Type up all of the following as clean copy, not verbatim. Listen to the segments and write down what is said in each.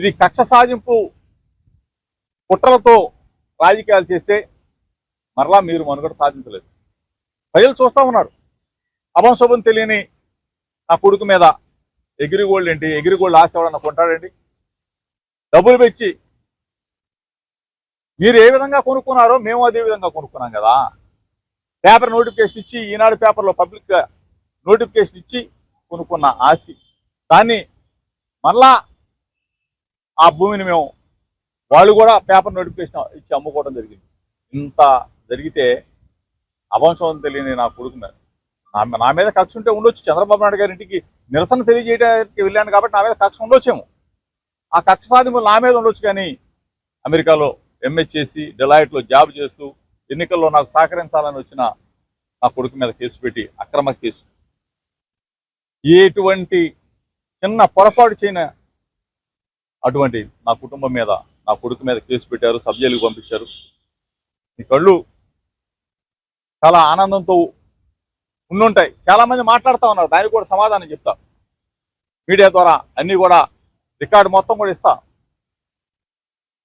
ఇది కక్ష సాధింపు కుట్రలతో రాజకీయాలు చేస్తే మరలా మీరు మనుగడ సాధించలేదు. ప్రజలు చూస్తూ ఉన్నారు. అభంశుభం తెలియని నా కొడుకు మీద ఎగిరిగోళ్ళు ఏంటి, ఎగిరిగోళ్ళు ఆశ ఎవడన్నా కొంటాడండి? డబ్బులు పెంచి మీరు ఏ విధంగా కొనుక్కున్నారో మేము అదే విధంగా కొనుక్కున్నాం కదా. పేపర్ నోటిఫికేషన్ ఇచ్చి, ఈనాడు పేపర్లో పబ్లిక్ నోటిఫికేషన్ ఇచ్చి కొనుక్కున్న ఆస్తి, దాన్ని మరలా ఆ భూమిని మేము వాళ్ళు కూడా పేపర్ నోటిఫికేషన్ ఇచ్చి అమ్ముకోవడం జరిగింది. ఇంత జరిగితే అభంశం తెలియని నా కొడుకు మీద నా మీద కక్ష ఉంటే ఉండొచ్చు. చంద్రబాబు నాయుడు గారి ఇంటికి నిరసన తెలియజేయడానికి వెళ్ళాను కాబట్టి నా మీద కక్ష ఉండొచ్చేమో. ఆ కక్ష సాధింపులు నా మీద ఉండొచ్చు. కానీ అమెరికాలో ఎంఎస్ చేసి డెలాయిట్లో జాబ్ చేస్తూ ఎన్నికల్లో నాకు సహకరించాలని వచ్చిన నా కొడుకు మీద కేసు పెట్టి అక్రమ కేసు, ఎటువంటి చిన్న పొరపాటు చేయని అటువంటి నా కుటుంబం మీద, నా కొడుకు మీద కేసు పెట్టారు, సబ్ జైలుకి పంపించారు. ఈ కళ్ళు చాలా ఆనందంతో ఉండుంటాయి. చాలా మంది మాట్లాడుతూ ఉన్నారు, దానికి కూడా సమాధానం చెప్తా. మీడియా ద్వారా అన్నీ కూడా రికార్డు మొత్తం కూడా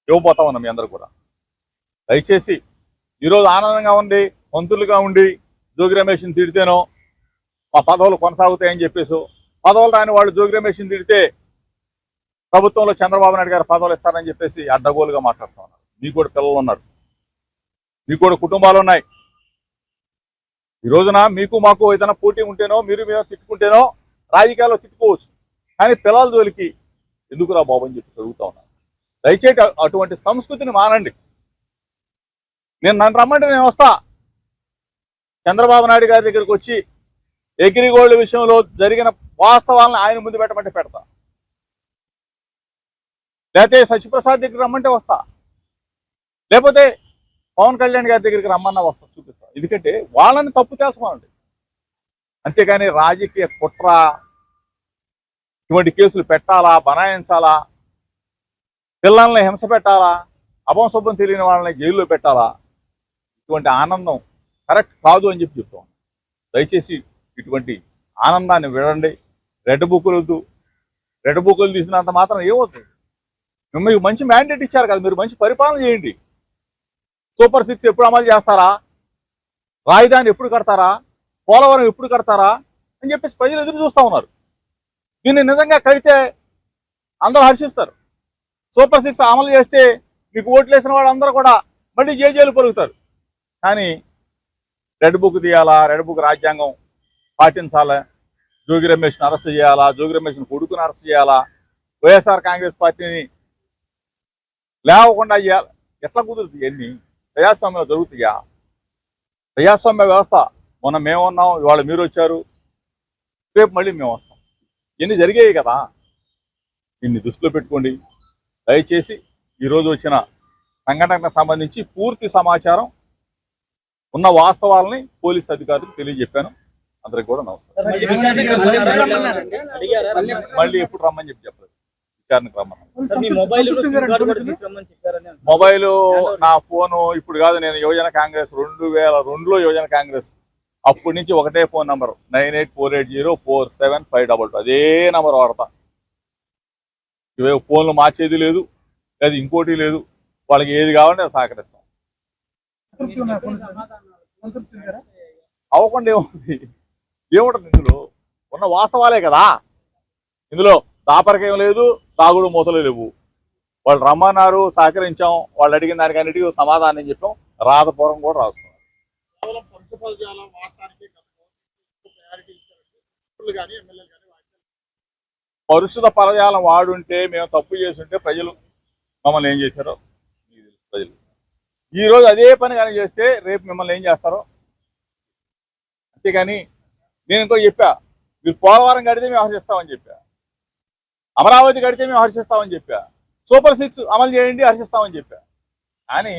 ఇవ్వబోతా ఉన్నాం మీ అందరూ కూడా. దయచేసి ఈరోజు ఆనందంగా ఉండి, మంత్రులుగా ఉండి జోగి రమేష్ని తిడితేనో మా పదవులు కొనసాగుతాయని చెప్పేసి, పదవులు రాని వాళ్ళు జోగి రమేష్ని తిడితే ప్రభుత్వంలో చంద్రబాబు నాయుడు గారు పదవులు ఇస్తారని చెప్పేసి అడ్డగోలుగా మాట్లాడుతూ ఉన్నారు. మీకు కూడా పిల్లలు ఉన్నారు, మీకు కూడా కుటుంబాలు ఉన్నాయి. ఈ రోజున మీకు మాకు ఏదైనా పోటీ ఉంటేనో, మీరు మేము తిట్టుకుంటేనో రాజకీయాల్లో తిట్టుకోవచ్చు. కానీ పిల్లల జోలికి ఎందుకురా బాబు అని చెప్పేసి అడుగుతా ఉన్నాను. దయచేసి అటువంటి సంస్కృతిని మానండి. నన్ను రమ్మంటే నేను వస్తా. చంద్రబాబు నాయుడు గారి దగ్గరికి వచ్చి ఎగిరిగోళ్ళ విషయంలో జరిగిన వాస్తవాలను ఆయన ముందు పెట్టమంటే పెడతా, లేకపోతే సత్యప్రసాద్ దగ్గరికి రమ్మంటే వస్తా, లేకపోతే పవన్ కళ్యాణ్ గారి దగ్గరికి రమ్మన్నా వస్తా, చూపిస్తా. ఎందుకంటే వాళ్ళని తప్పు తెలుసుకోనండి. అంతేకాని రాజకీయ కుట్ర ఇటువంటి కేసులు పెట్టాలా, బనాయించాలా, పిల్లల్ని హింస పెట్టాలా, అభంశుభం తెలియని వాళ్ళని జైల్లో పెట్టాలా, ఇటువంటి ఆనందం కరెక్ట్ కాదు అని చెప్పి చెప్తాం. దయచేసి ఇటువంటి ఆనందాన్ని విడండి. రెడ్ బుక్కులు వద్దు. రెడ్ బుక్కులు తీసినంత మాత్రం ఏమవుతుంది? మీకు మంచి మ్యాండేట్ ఇచ్చారు కదా, మీరు మంచి పరిపాలన చేయండి. సూపర్ 6 ఎప్పుడు అమలు చేస్తారా, రాజధాని ఎప్పుడు కడతారా, పోలవరం ఎప్పుడు కడతారా అని చెప్పేసి ప్రజలు ఎదురు చూస్తూ ఉన్నారు. దీన్ని నిజంగా కడితే అందరూ హర్షిస్తారు. సూపర్ 6 అమలు చేస్తే మీకు ఓట్లు వేసిన వాళ్ళందరూ కూడా మళ్ళీ జేజేలు పలుకుతారు. కానీ రెడ్ బుక్ తీయాలా, రెడ్ బుక్ రాజ్యాంగం పాటించాలా, జోగి రమేష్ని అరెస్ట్ చేయాలా, జోగి రమేష్ని కొడుకుని అరెస్ట్ చేయాలా, వైఎస్ఆర్ కాంగ్రెస్ పార్టీని లేవకుండా చేయాలి. ఎట్లా కుదురుతుంది? ఎన్ని ప్రజాస్వామ్యంలో జరుగుతాయా? ప్రజాస్వామ్య వ్యవస్థ మొన్న మేము ఉన్నాం, ఇవాళ మీరు వచ్చారు, రేపు మళ్ళీ మేము వస్తాం. ఇన్ని జరిగాయి కదా. దీన్ని దృష్టిలో పెట్టుకోండి. దయచేసి ఈరోజు వచ్చిన సంఘటనకు సంబంధించి పూర్తి సమాచారం ఉన్న వాస్తవాలని పోలీసు అధికారులకు తెలియజెప్పాను. అందరికి కూడా నమస్కారం. మళ్ళీ ఎప్పుడు రమ్మని చెప్పలేదు, విచారణకు రమ్మన్నాను. మొబైల్ నా ఫోను ఇప్పుడు కాదు, నేను యువజన కాంగ్రెస్ 2002లో యువజన కాంగ్రెస్ అప్పటి నుంచి ఒకటే ఫోన్ నంబర్ 9848047522 అదే నంబర్ వాడతా. ఇవే ఫోన్లు మార్చేది లేదు, లేదా ఇంకోటి లేదు. వాళ్ళకి ఏది కావాలంటే అది సహకరిస్తాం. అవ్వకుండా ఏముంది? ఏముంటుంది? ఇందులో ఉన్న వాస్తవాలే కదా. ఇందులో దాపరికేం లేదు, తాగుడు మూతలు లేవు. వాళ్ళు రమ్మన్నారు, సహకరించాం, వాళ్ళు అడిగిన దానికి అన్నిటికీ సమాధానం చెప్పాం, రాతపూర్వం కూడా రాసుకున్నాం. పరిశుద్ధ పదజాలం వాడుంటే, మేము తప్పు చేస్తుంటే ప్రజలు మమ్మల్ని ఏం చేశారో మీకు తెలుసు. ప్రజలు ఈరోజు అదే పని కానీ చేస్తే రేపు మిమ్మల్ని ఏం చేస్తారో. అంతేగాని నేను ఇంకో చెప్పా, మీరు పోలవరం కడితే మేము హర్షిస్తామని చెప్పా, అమరావతి కడితే మేము హర్షిస్తామని చెప్పా, సూపర్ 6 అమలు చేయండి హర్షిస్తామని చెప్పా. కానీ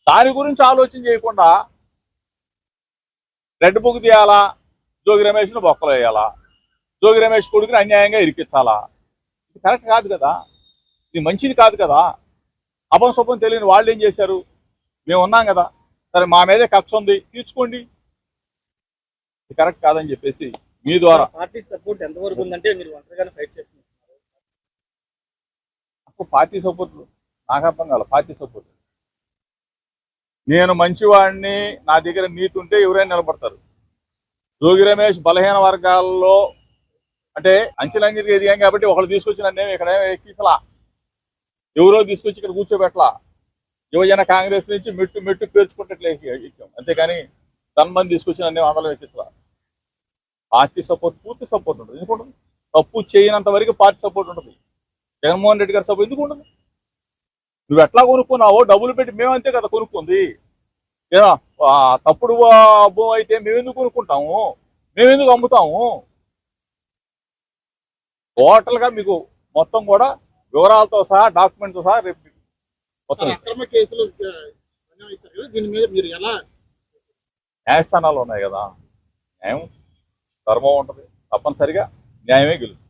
దాని గురించి ఆలోచన చేయకుండా రెడ్ బుక్ తీయాలా, జోగి రమేష్ను బొక్కలు వేయాలా, జోగి రమేష్ కొడుకుని అన్యాయంగా ఇరికించాలా, ఇది కరెక్ట్ కాదు కదా. ఇది మంచిది కాదు కదా. అభంశుభం తెలియని వాళ్ళు ఏం చేశారు? మేము ఉన్నాం కదా, సరే మా మీదే కక్ష ఉంది, తీర్చుకోండి. ఇది కరెక్ట్ కాదని చెప్పేసి మీ ద్వారా. పార్టీ సపోర్ట్ ఎంతవరకు ఉందంటే మీరు ఒంటరిగానే ఫైట్ చేస్తున్నారు. అసలు పార్టీ సపోర్ట్ నాకు అర్థం కాదు. పార్టీ సపోర్ట్ నేను మంచివాడిని, నా దగ్గర నీతి ఉంటే ఎవరైనా నిలబడతారు. జోగి రమేష్ బలహీన వర్గాల్లో అంటే అంచెలంచెలుగా ఎదిగాం కాబట్టి ఒకళ్ళు తీసుకొచ్చి నన్ను ఇక్కడ ఎక్కించలా, ఎవరో తీసుకొచ్చి ఇక్కడ కూర్చోబెట్టలా. యువజన కాంగ్రెస్ నుంచి మెట్టు మెట్టు పేర్చుకుంటే ఎక్కాం, అంతేకాని తనమంది తీసుకొచ్చి నన్ను అందరం ఎక్కించలా. పార్టీ సపోర్ట్, పూర్తి సపోర్ట్ ఉంటుంది. ఎందుకు ఉండదు? తప్పు చేయనంత వరకు పార్టీ సపోర్ట్ ఉంటుంది. జగన్మోహన్ రెడ్డి గారి సపోర్ట్ ఎందుకు ఉండదు? నువ్వు ఎట్లా కొనుక్కున్నావో డబ్బులు పెట్టి మేమంతే కదా కొనుక్కుంది. ఏదో తప్పుడు అబ్బు అయితే మేమెందుకు కొనుక్కుంటాము, మేమెందుకు అమ్ముతాము? టోటల్ గా మీకు మొత్తం కూడా వివరాలతో సహా డాక్యుమెంట్తో సహా రేపు మొత్తం న్యాయస్థానాలు ఉన్నాయి కదా, న్యాయం ధర్మం ఉంటుంది, తప్పనిసరిగా న్యాయమే గెలుస్తుంది.